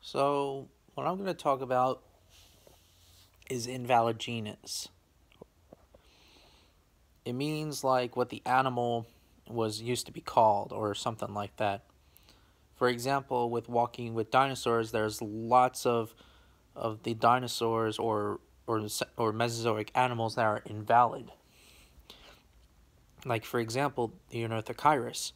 So, what I'm going to talk about is invalid genus. It means like what the animal was used to be called, or something like that. For example, with walking with dinosaurs, there's lots of the dinosaurs or Mesozoic animals that are invalid. Like, for example, the Ornithochirus.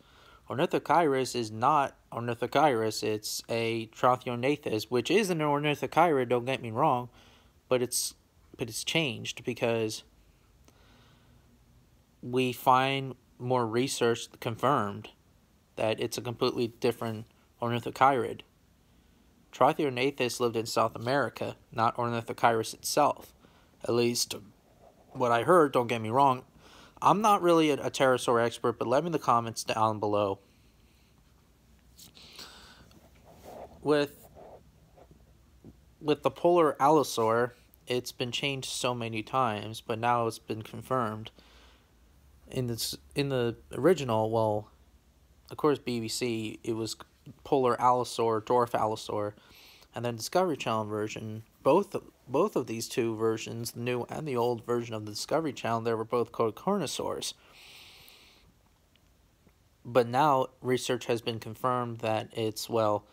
Ornithochirus is not Ornithochirus, it's a Trothionathus, which is an Ornithochira, don't get me wrong, but it's changed because we find more research confirmed that it's a completely different ornithochirid. Trothionathus lived in South America, not Ornithochirus itself. At least what I heard, don't get me wrong. I'm not really a pterosaur expert, but let me in the comments down below. With the polar Allosaur, it's been changed so many times, but now it's been confirmed. In the original, well, of course BBC, it was polar Allosaur, dwarf Allosaur, and then Discovery Channel version. Both of these two versions, the new and the old version of the Discovery Channel, they were both called Carnosaurs. But now research has been confirmed that it's, well,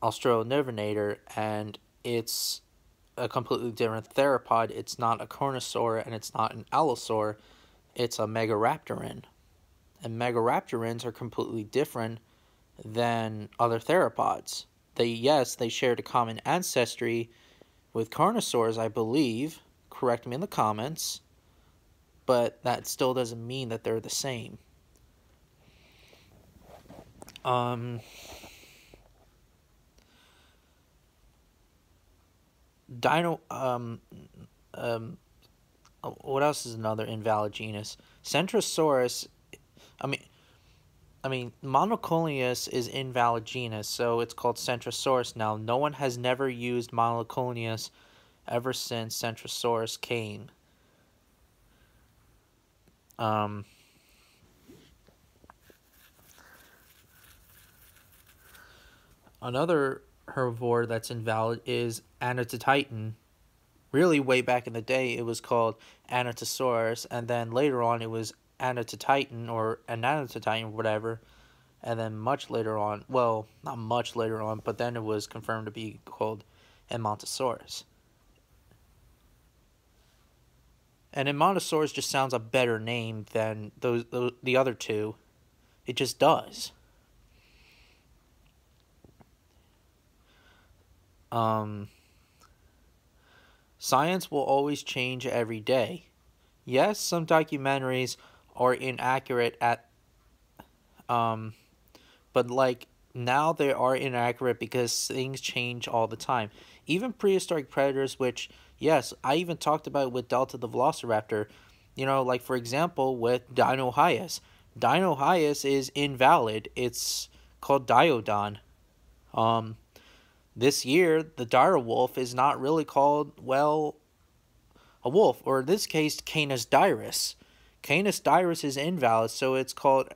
Australornithinator, and it's a completely different theropod. It's not a Carnosaur and it's not an Allosaur. It's a Megaraptoran. And Megaraptorans are completely different than other theropods. They shared a common ancestry with Carnosaurs, I believe. Correct me in the comments. But that still doesn't mean that they're the same. What else is another invalid genus? Centrosaurus. I mean, Monoclonius is invalid genus, so it's called Centrosaurus now. No one has never used Monoclonius ever since Centrosaurus came. Another herbivore that's invalid is Anatotitan. Really, way back in the day, it was called Anatosaurus, and then later on it was Anatotitan or Anatotitan, whatever. And then much later on, well, not much later on, but then it was confirmed to be called Edmontosaurus. And Edmontosaurus just sounds a better name than the other two. It just does. Science will always change every day. Yes, some documentaries are inaccurate but like now they are inaccurate because things change all the time. Even prehistoric predators, which, yes, I even talked about with Delta the Velociraptor, like for example with Dinohyus. Dinohyus is invalid. It's called Diodon. This year, the dire wolf is not really called, well, a wolf, or in this case, Canis dirus. Canis dirus is invalid, so it's called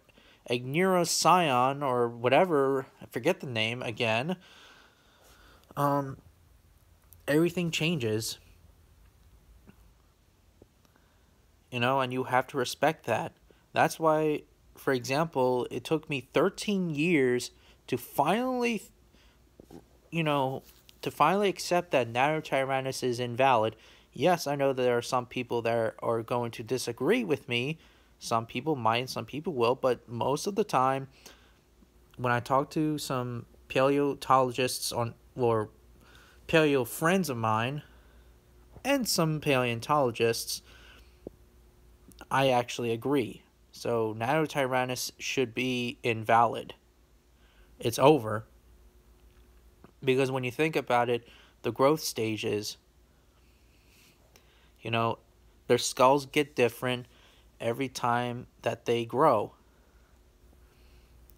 Agnerosion, or whatever, I forget the name again. Everything changes. And you have to respect that. That's why, for example, it took me 13 years to finally accept that Nanotyrannus is invalid. Yes, I know that there are some people that are going to disagree with me. Some people might, some people will, but most of the time, when I talk to some paleontologists or paleo friends of mine, and some paleontologists, I actually agree. So Nanotyrannus should be invalid. It's over. Because when you think about it, the growth stages, their skulls get different every time that they grow.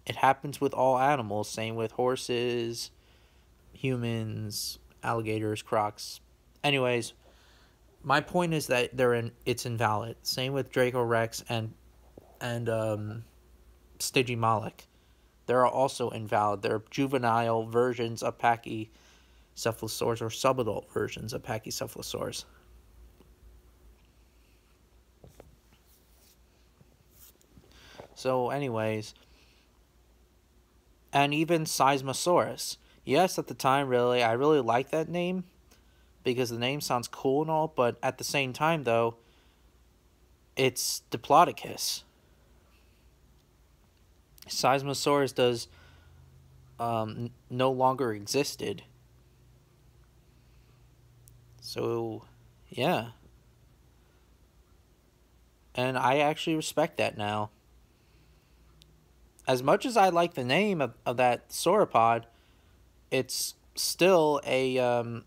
It happens with all animals, same with horses, humans, alligators, crocs. Anyways, my point is that it's invalid. Same with Dracorex and Stygimoloch. they're also invalid. They're juvenile versions of Pachycephalosaurs or subadult versions of Pachycephalosaurs. So anyways, and even Seismosaurus. Yes, at the time, really, I really liked that name because the name sounds cool and all, but at the same time, though, it's Diplodocus. Seismosaurus does no longer existed. So, yeah. And I actually respect that now. As much as I like the name of that sauropod, it's still a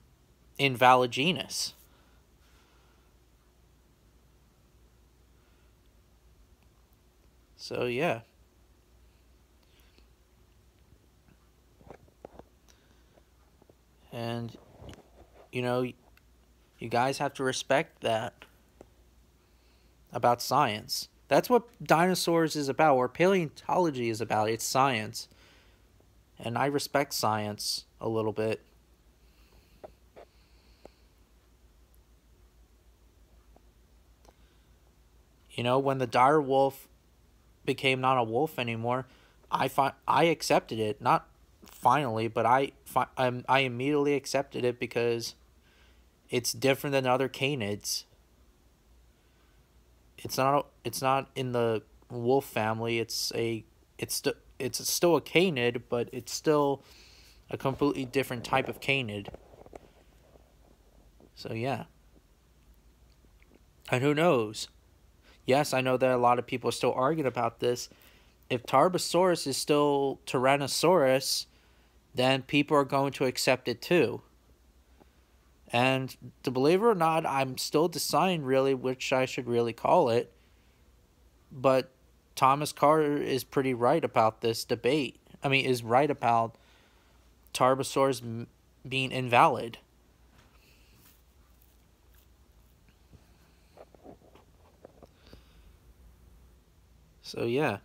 invalid genus. So, yeah. And, you know, you guys have to respect that about science. That's what dinosaurs is about, or paleontology is about. It's science. And I respect science a little bit. You know, when the dire wolf became not a wolf anymore, I accepted it. Not finally, but I immediately accepted it because it's different than other canids. It's not in the wolf family. It's still a canid, but it's still a completely different type of canid. So yeah. And who knows? Yes, I know that a lot of people are still arguing about this. If Tarbosaurus is still Tyrannosaurus, then people are going to accept it too. And to believe it or not, I'm still deciding really which I should really call it. But Thomas Carter is pretty right about this debate. I mean, is right about Tarbosaurus being invalid. So yeah.